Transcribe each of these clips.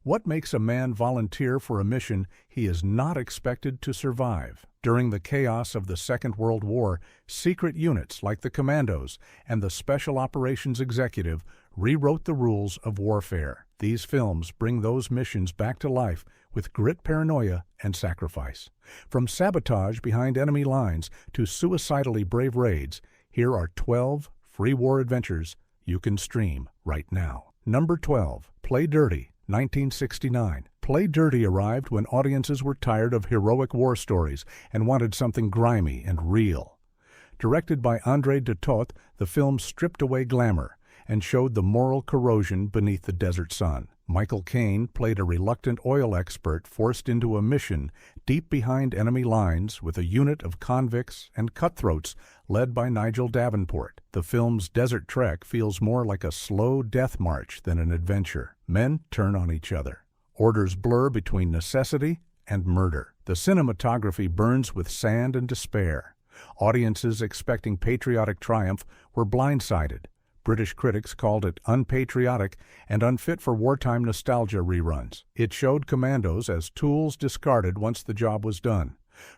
What makes a man volunteer for a mission he is not expected to survive? During the chaos of the Second World War, secret units like the Commandos and the Special Operations Executive rewrote the rules of warfare. These films bring those missions back to life with grit, paranoia, and sacrifice. From sabotage behind enemy lines to suicidally brave raids, here are 12 free war adventures you can stream right now. Number 12. Play Dirty, 1969. Play Dirty arrived when audiences were tired of heroic war stories and wanted something grimy and real. Directed by André de Toth, the film stripped away glamour and showed the moral corrosion beneath the desert sun. Michael Caine played a reluctant oil expert forced into a mission deep behind enemy lines with a unit of convicts and cutthroats led by Nigel Davenport. The film's desert trek feels more like a slow death march than an adventure. Men turn on each other. Orders blur between necessity and murder. The cinematography burns with sand and despair. Audiences expecting patriotic triumph were blindsided. British critics called it unpatriotic and unfit for wartime nostalgia reruns. It showed commandos as tools discarded once the job was done.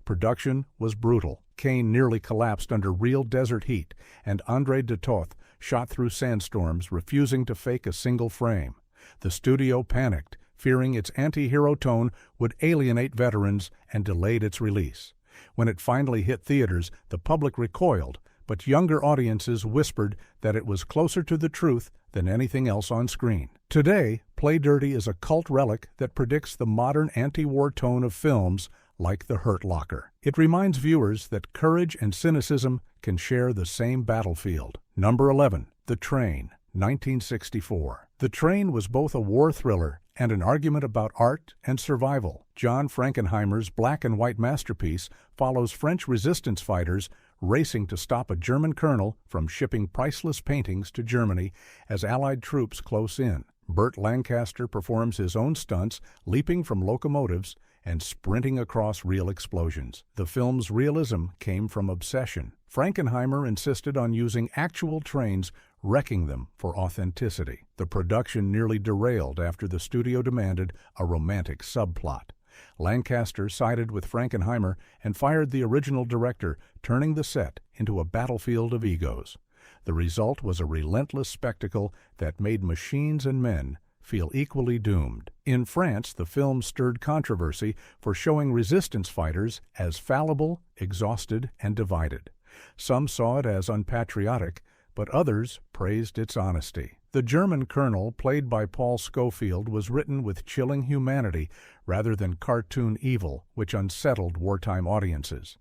Production was brutal. Caine nearly collapsed under real desert heat, and André de Toth shot through sandstorms, refusing to fake a single frame. The studio panicked, fearing its anti-hero tone would alienate veterans, and delayed its release. When it finally hit theaters, the public recoiled, but younger audiences whispered that it was closer to the truth than anything else on screen. Today, Play Dirty is a cult relic that predicts the modern anti-war tone of films like The Hurt Locker. It reminds viewers that courage and cynicism can share the same battlefield. Number 11. The Train, 1964. The Train was both a war thriller and an argument about art and survival. John Frankenheimer's black and white masterpiece follows French resistance fighters racing to stop a German colonel from shipping priceless paintings to Germany as Allied troops close in. Burt Lancaster performs his own stunts, leaping from locomotives and sprinting across real explosions. The film's realism came from obsession. Frankenheimer insisted on using actual trains, wrecking them for authenticity. The production nearly derailed after the studio demanded a romantic subplot. Lancaster sided with Frankenheimer and fired the original director, turning the set into a battlefield of egos. The result was a relentless spectacle that made machines and men feel equally doomed. In France, the film stirred controversy for showing resistance fighters as fallible, exhausted, and divided. Some saw it as unpatriotic, but others praised its honesty. The German colonel, played by Paul Scofield, was written with chilling humanity rather than cartoon evil, which unsettled wartime audiences.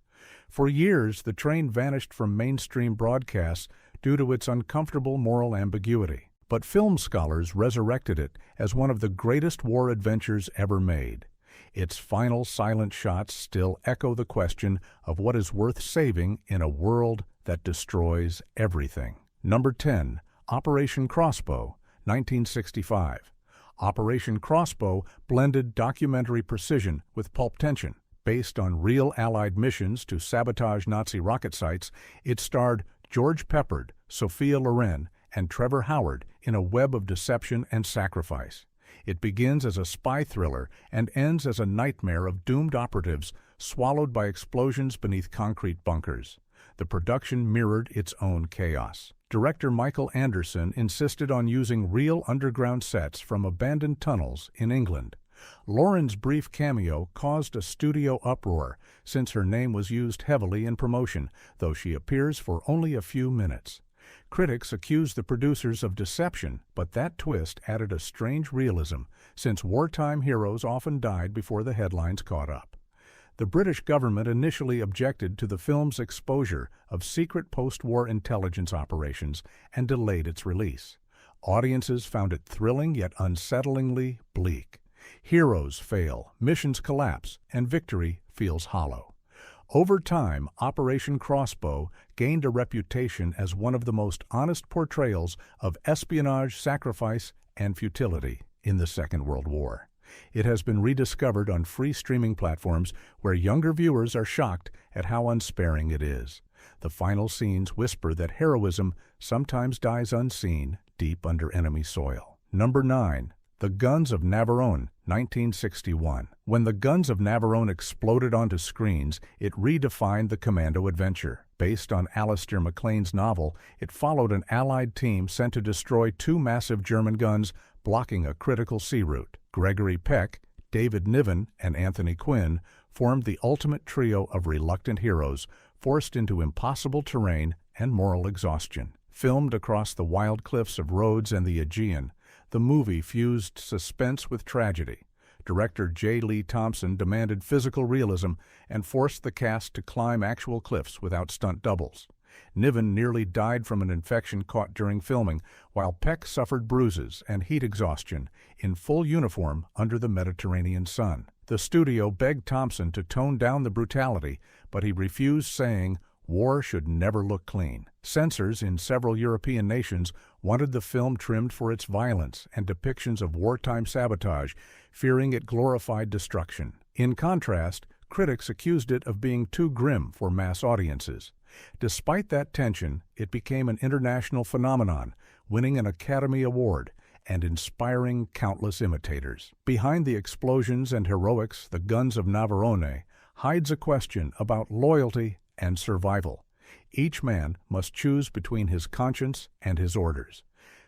For years, The Train vanished from mainstream broadcasts due to its uncomfortable moral ambiguity. But film scholars resurrected it as one of the greatest war adventures ever made. Its final silent shots still echo the question of what is worth saving in a world that destroys everything. Number 10. Operation Crossbow, 1965. Operation Crossbow blended documentary precision with pulp tension. Based on real Allied missions to sabotage Nazi rocket sites, it starred George Peppard, Sophia Loren, and Trevor Howard in a web of deception and sacrifice. It begins as a spy thriller and ends as a nightmare of doomed operatives swallowed by explosions beneath concrete bunkers. The production mirrored its own chaos. Director Michael Anderson insisted on using real underground sets from abandoned tunnels in England. Lauren's brief cameo caused a studio uproar since her name was used heavily in promotion, though she appears for only a few minutes. Critics accused the producers of deception, but that twist added a strange realism, since wartime heroes often died before the headlines caught up. The British government initially objected to the film's exposure of secret post-war intelligence operations and delayed its release. Audiences found it thrilling yet unsettlingly bleak. Heroes fail, missions collapse, and victory feels hollow. Over time, Operation Crossbow gained a reputation as one of the most honest portrayals of espionage, sacrifice, and futility in the Second World War. It has been rediscovered on free streaming platforms where younger viewers are shocked at how unsparing it is. The final scenes whisper that heroism sometimes dies unseen deep under enemy soil. Number 9. The Guns of Navarone, 1961. When The Guns of Navarone exploded onto screens, it redefined the commando adventure. Based on Alistair MacLean's novel, it followed an Allied team sent to destroy two massive German guns blocking a critical sea route. Gregory Peck, David Niven, and Anthony Quinn formed the ultimate trio of reluctant heroes forced into impossible terrain and moral exhaustion. Filmed across the wild cliffs of Rhodes and the Aegean, the movie fused suspense with tragedy. Director J. Lee Thompson demanded physical realism and forced the cast to climb actual cliffs without stunt doubles. Niven nearly died from an infection caught during filming, while Peck suffered bruises and heat exhaustion in full uniform under the Mediterranean sun. The studio begged Thompson to tone down the brutality, but he refused, saying, "War should never look clean." Censors in several European nations wanted the film trimmed for its violence and depictions of wartime sabotage, fearing it glorified destruction. In contrast, critics accused it of being too grim for mass audiences. Despite that tension, it became an international phenomenon, winning an Academy Award and inspiring countless imitators. Behind the explosions and heroics, The Guns of Navarone hides a question about loyalty and survival. Each man must choose between his conscience and his orders.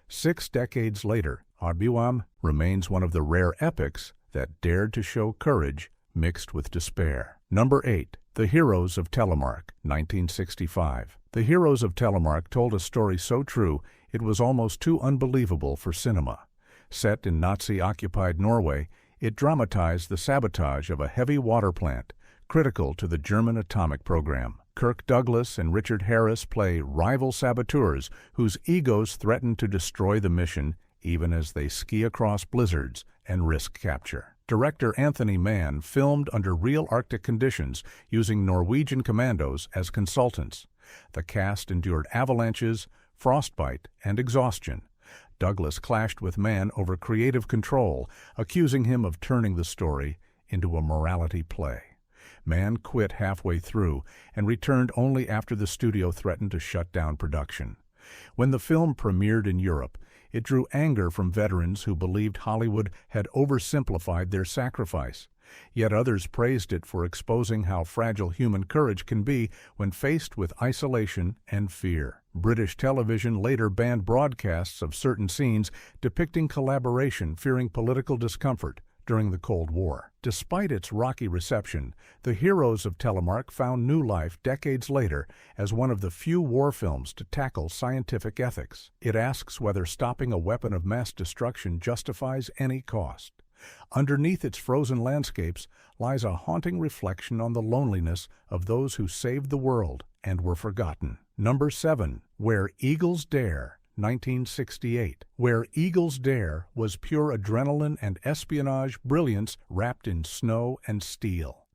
6 decades later, Arbuam remains one of the rare epics that dared to show courage mixed with despair. Number 8. The Heroes of Telemark, 1965. The Heroes of Telemark told a story so true it was almost too unbelievable for cinema. Set in Nazi-occupied Norway, it dramatized the sabotage of a heavy water plant, critical to the German atomic program. Kirk Douglas and Richard Harris play rival saboteurs whose egos threaten to destroy the mission even as they ski across blizzards and risk capture. Director Anthony Mann filmed under real Arctic conditions using Norwegian commandos as consultants. The cast endured avalanches, frostbite, and exhaustion. Douglas clashed with Mann over creative control, accusing him of turning the story into a morality play. Mann quit halfway through and returned only after the studio threatened to shut down production. When the film premiered in Europe, it drew anger from veterans who believed Hollywood had oversimplified their sacrifice. Yet others praised it for exposing how fragile human courage can be when faced with isolation and fear. British television later banned broadcasts of certain scenes depicting collaboration, fearing political discomfort during the Cold War. Despite its rocky reception, The Heroes of Telemark found new life decades later as one of the few war films to tackle scientific ethics. It asks whether stopping a weapon of mass destruction justifies any cost. Underneath its frozen landscapes lies a haunting reflection on the loneliness of those who saved the world and were forgotten. Number 7. Where Eagles Dare, 1968. Where Eagles Dare was pure adrenaline and espionage brilliance wrapped in snow and steel.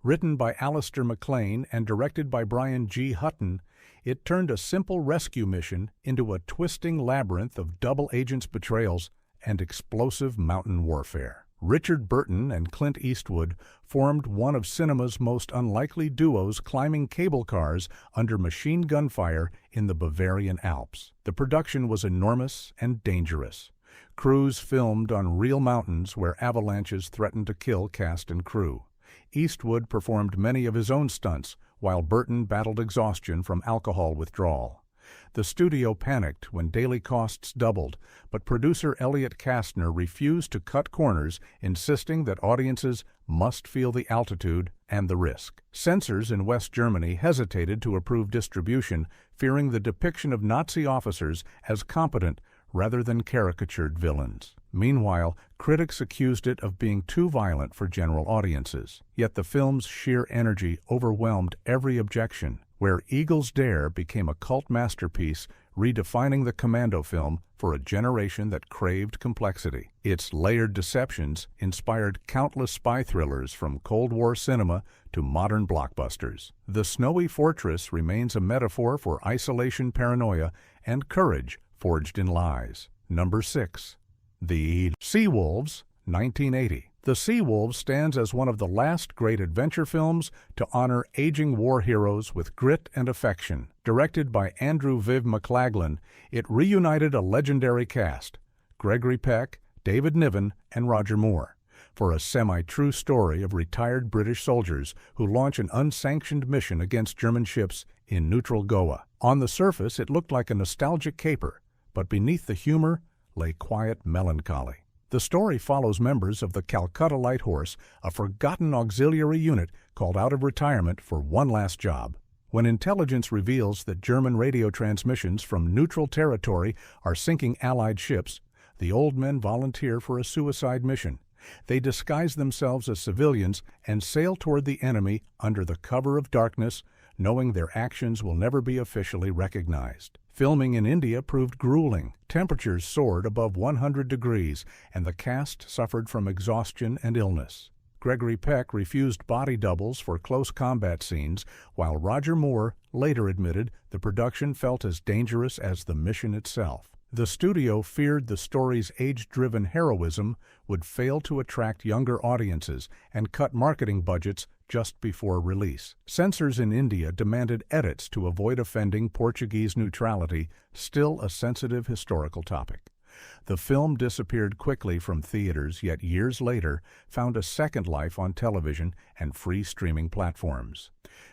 Written by Alistair MacLean and directed by Brian G. Hutton, it turned a simple rescue mission into a twisting labyrinth of double agents' betrayals and explosive mountain warfare. Richard Burton and Clint Eastwood formed one of cinema's most unlikely duos, climbing cable cars under machine gun fire in the Bavarian Alps. The production was enormous and dangerous. Crews filmed on real mountains where avalanches threatened to kill cast and crew. Eastwood performed many of his own stunts, while Burton battled exhaustion from alcohol withdrawal. The studio panicked when daily costs doubled, but producer Elliot Kastner refused to cut corners, insisting that audiences must feel the altitude and the risk. Censors in West Germany hesitated to approve distribution, fearing the depiction of Nazi officers as competent rather than caricatured villains. Meanwhile, critics accused it of being too violent for general audiences. Yet the film's sheer energy overwhelmed every objection. Where Eagles Dare became a cult masterpiece, redefining the commando film for a generation that craved complexity. Its layered deceptions inspired countless spy thrillers from Cold War cinema to modern blockbusters. The Snowy Fortress remains a metaphor for isolation, paranoia, and courage forged in lies. Number 6. The Seawolves, 1980. The Seawolves stands as one of the last great adventure films to honor aging war heroes with grit and affection. Directed by Andrew Viv McLaglen, it reunited a legendary cast: Gregory Peck, David Niven and Roger Moore, for a semi-true story of retired British soldiers who launch an unsanctioned mission against German ships in neutral Goa. On the surface, it looked like a nostalgic caper, but beneath the humor lay quiet melancholy. The story follows members of the Calcutta Light Horse, a forgotten auxiliary unit called out of retirement for one last job. When intelligence reveals that German radio transmissions from neutral territory are sinking Allied ships, the old men volunteer for a suicide mission. They disguise themselves as civilians and sail toward the enemy under the cover of darkness, knowing their actions will never be officially recognized. Filming in India proved grueling. Temperatures soared above 100 degrees, and the cast suffered from exhaustion and illness. Gregory Peck refused body doubles for close combat scenes, while Roger Moore later admitted the production felt as dangerous as the mission itself. The studio feared the story's age-driven heroism would fail to attract younger audiences and cut marketing budgets just before release. Censors in India demanded edits to avoid offending Portuguese neutrality, still a sensitive historical topic. The film disappeared quickly from theaters, yet years later found a second life on television and free streaming platforms.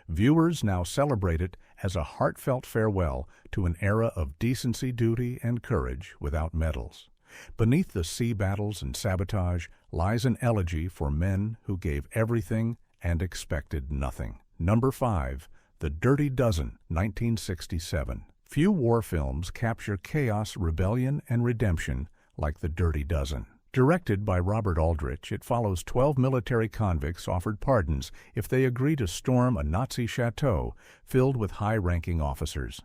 Viewers now celebrate it as a heartfelt farewell to an era of decency, duty, and courage without medals. Beneath the sea battles and sabotage lies an elegy for men who gave everything and expected nothing. Number 5. The Dirty Dozen, 1967. Few war films capture chaos, rebellion, and redemption like The Dirty Dozen. Directed by Robert Aldrich, it follows 12 military convicts offered pardons if they agree to storm a Nazi chateau filled with high-ranking officers.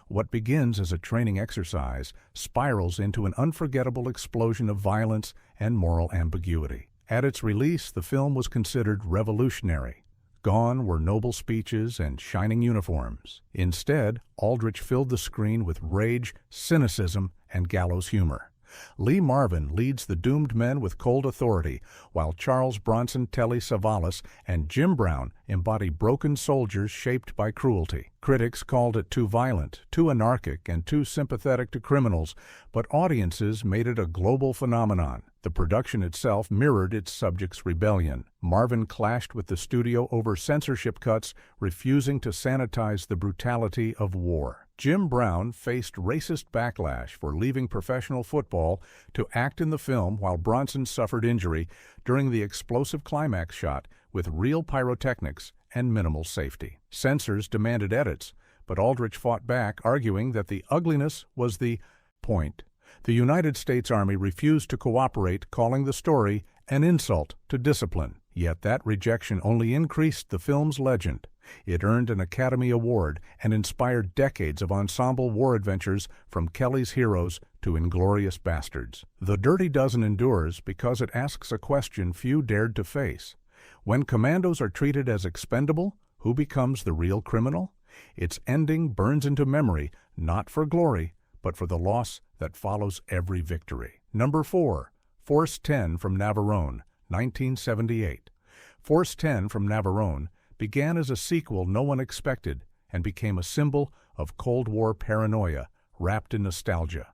What begins as a training exercise spirals into an unforgettable explosion of violence and moral ambiguity. At its release, the film was considered revolutionary. Gone were noble speeches and shining uniforms. Instead, Aldrich filled the screen with rage, cynicism, and gallows humor. Lee Marvin leads the doomed men with cold authority, while Charles Bronson, Telly Savalas, and Jim Brown embody broken soldiers shaped by cruelty. Critics called it too violent, too anarchic, and too sympathetic to criminals, but audiences made it a global phenomenon. The production itself mirrored its subject's rebellion. Marvin clashed with the studio over censorship cuts, refusing to sanitize the brutality of war. Jim Brown faced racist backlash for leaving professional football to act in the film, while Bronson suffered injury during the explosive climax shot with real pyrotechnics and minimal safety. Censors demanded edits, but Aldrich fought back, arguing that the ugliness was the point. The United States Army refused to cooperate, calling the story an insult to discipline. Yet that rejection only increased the film's legend. It earned an Academy Award and inspired decades of ensemble war adventures, from Kelly's Heroes to Inglorious Bastards. The Dirty Dozen endures because it asks a question few dared to face. When commandos are treated as expendable, who becomes the real criminal? Its ending burns into memory, not for glory, but for the loss that follows every victory. Number 4. Force 10 from Navarone, 1978. Force 10 from Navarone began as a sequel no one expected and became a symbol of Cold War paranoia wrapped in nostalgia.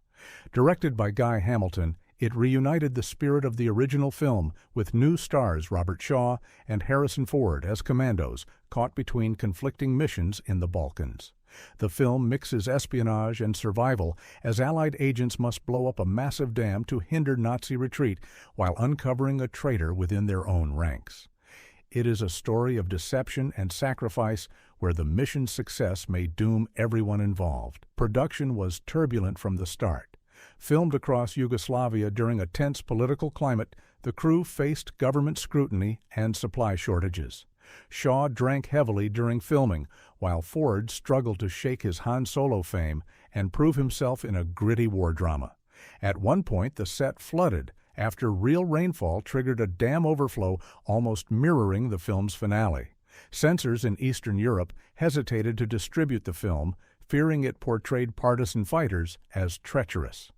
Directed by Guy Hamilton, it reunited the spirit of the original film with new stars Robert Shaw and Harrison Ford as commandos caught between conflicting missions in the Balkans. The film mixes espionage and survival as Allied agents must blow up a massive dam to hinder Nazi retreat while uncovering a traitor within their own ranks. It is a story of deception and sacrifice where the mission's success may doom everyone involved. Production was turbulent from the start. Filmed across Yugoslavia during a tense political climate, the crew faced government scrutiny and supply shortages. Shaw drank heavily during filming, while Ford struggled to shake his Han Solo fame and prove himself in a gritty war drama. At one point, the set flooded after real rainfall triggered a dam overflow, almost mirroring the film's finale. Censors in Eastern Europe hesitated to distribute the film, fearing it portrayed partisan fighters as treacherous.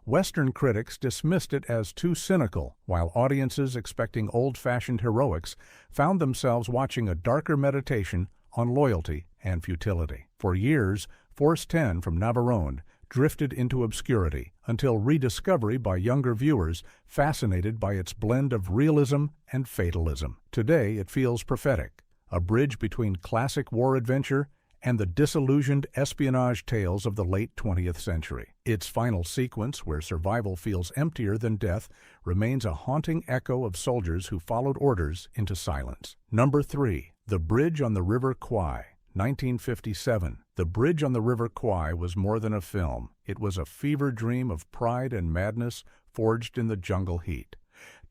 Western critics dismissed it as too cynical, while audiences expecting old-fashioned heroics found themselves watching a darker meditation on loyalty and futility. For years, Force 10 from Navarone drifted into obscurity until rediscovery by younger viewers fascinated by its blend of realism and fatalism. Today it feels prophetic, a bridge between classic war adventure and the disillusioned espionage tales of the late 20th century. Its final sequence, where survival feels emptier than death, remains a haunting echo of soldiers who followed orders into silence. Number 3. The Bridge on the River Kwai, 1957. The Bridge on the River Kwai was more than a film. It was a fever dream of pride and madness forged in the jungle heat.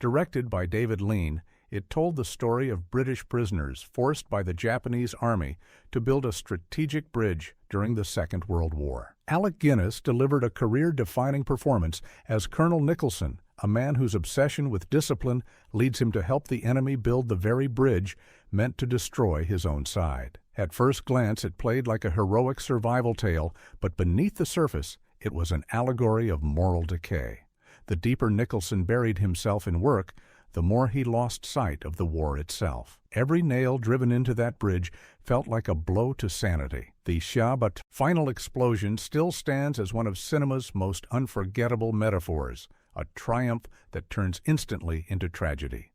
Directed by David Lean, it told the story of British prisoners forced by the Japanese army to build a strategic bridge during the Second World War. Alec Guinness delivered a career-defining performance as Colonel Nicholson, a man whose obsession with discipline leads him to help the enemy build the very bridge meant to destroy his own side. At first glance, it played like a heroic survival tale, but beneath the surface, it was an allegory of moral decay. The deeper Nicholson buried himself in work, the more he lost sight of the war itself. Every nail driven into that bridge felt like a blow to sanity. The Shabat final explosion still stands as one of cinema's most unforgettable metaphors, a triumph that turns instantly into tragedy.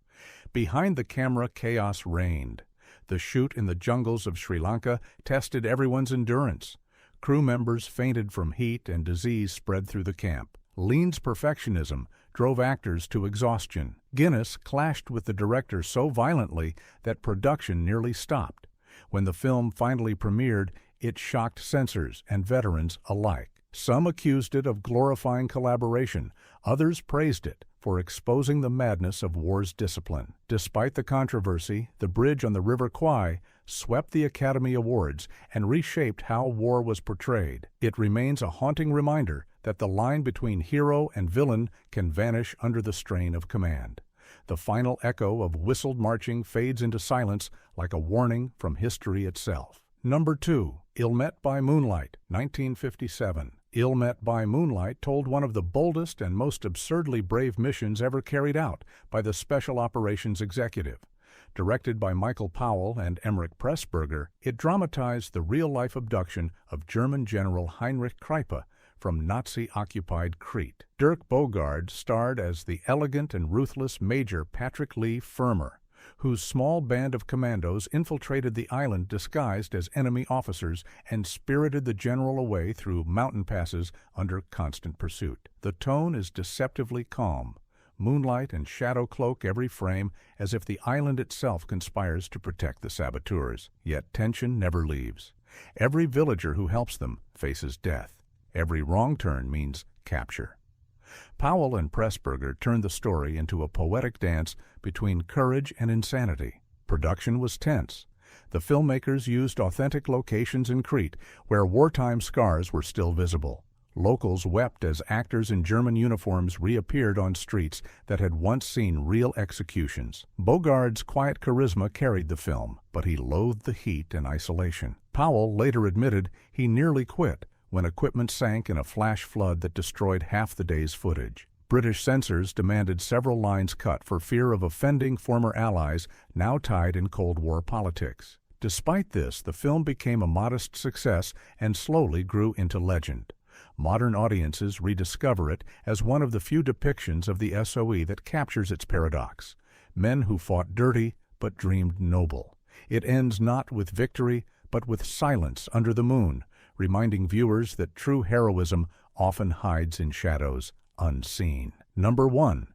Behind the camera, chaos reigned. The shoot in the jungles of Sri Lanka tested everyone's endurance. Crew members fainted from heat and disease spread through the camp. Lean's perfectionism drove actors to exhaustion. Guinness clashed with the director so violently that production nearly stopped. When the film finally premiered, it shocked censors and veterans alike. Some accused it of glorifying collaboration, others praised it for exposing the madness of war's discipline. Despite the controversy, The Bridge on the River Kwai swept the Academy Awards and reshaped how war was portrayed. It remains a haunting reminder that the line between hero and villain can vanish under the strain of command. The final echo of whistled marching fades into silence like a warning from history itself. Number 2. Ill Met by Moonlight, 1957. Ill Met by Moonlight told one of the boldest and most absurdly brave missions ever carried out by the Special Operations Executive. Directed by Michael Powell and Emmerich Pressburger, it dramatized the real-life abduction of German General Heinrich Kreipe from Nazi-occupied Crete. Dirk Bogarde starred as the elegant and ruthless Major Patrick Lee Firmer, whose small band of commandos infiltrated the island disguised as enemy officers and spirited the general away through mountain passes under constant pursuit. The tone is deceptively calm. Moonlight and shadow cloak every frame as if the island itself conspires to protect the saboteurs. Yet tension never leaves. Every villager who helps them faces death. Every wrong turn means capture. Powell and Pressburger turned the story into a poetic dance between courage and insanity. Production was tense. The filmmakers used authentic locations in Crete where wartime scars were still visible. Locals wept as actors in German uniforms reappeared on streets that had once seen real executions. Bogarde's quiet charisma carried the film, but he loathed the heat and isolation. Powell later admitted he nearly quit when equipment sank in a flash flood that destroyed half the day's footage. British censors demanded several lines cut for fear of offending former allies now tied in Cold War politics. Despite this, the film became a modest success and slowly grew into legend. Modern audiences rediscover it as one of the few depictions of the SOE that captures its paradox. Men who fought dirty but dreamed noble. It ends not with victory, but with silence under the moon, reminding viewers that true heroism often hides in shadows unseen. Number 1.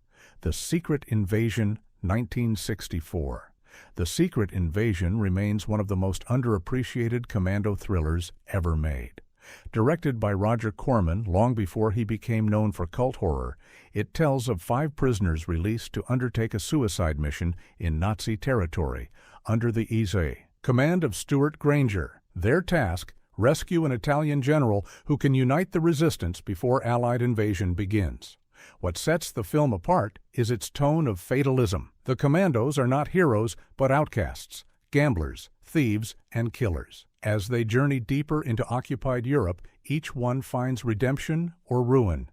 The Secret Invasion, 1964. The Secret Invasion remains one of the most underappreciated commando thrillers ever made. Directed by Roger Corman long before he became known for cult horror, it tells of 5 prisoners released to undertake a suicide mission in Nazi territory under the Yser command of Stuart Granger. Their task: rescue an Italian general who can unite the resistance before Allied invasion begins. What sets the film apart is its tone of fatalism. The commandos are not heroes, but outcasts, gamblers, thieves, and killers. As they journey deeper into occupied Europe, each one finds redemption or ruin.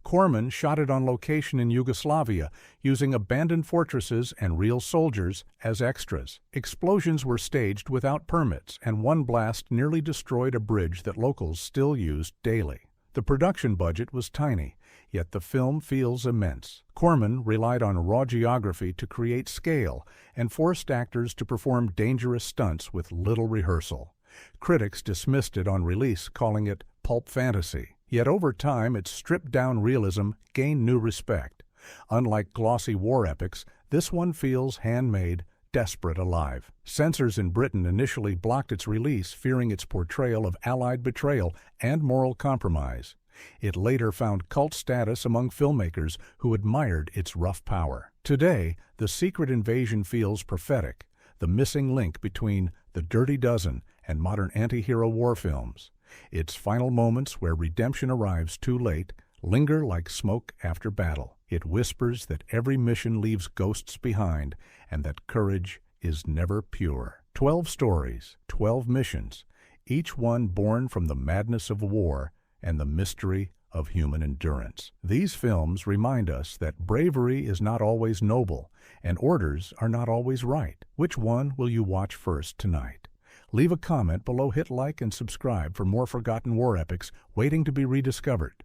Corman shot it on location in Yugoslavia, using abandoned fortresses and real soldiers as extras. Explosions were staged without permits, and one blast nearly destroyed a bridge that locals still used daily. The production budget was tiny, yet the film feels immense. Corman relied on raw geography to create scale and forced actors to perform dangerous stunts with little rehearsal. Critics dismissed it on release, calling it pulp fantasy. Yet over time, its stripped-down realism gained new respect. Unlike glossy war epics, this one feels handmade, desperate alive. Censors in Britain initially blocked its release, fearing its portrayal of Allied betrayal and moral compromise. It later found cult status among filmmakers who admired its rough power. Today, The Secret Invasion feels prophetic, the missing link between The Dirty Dozen and modern anti-hero war films. Its final moments, where redemption arrives too late, linger like smoke after battle. It whispers that every mission leaves ghosts behind and that courage is never pure. 12 stories, 12 missions, each one born from the madness of war and the mystery of human endurance. These films remind us that bravery is not always noble and orders are not always right. Which one will you watch first tonight? Leave a comment below, hit like and subscribe for more forgotten war epics waiting to be rediscovered.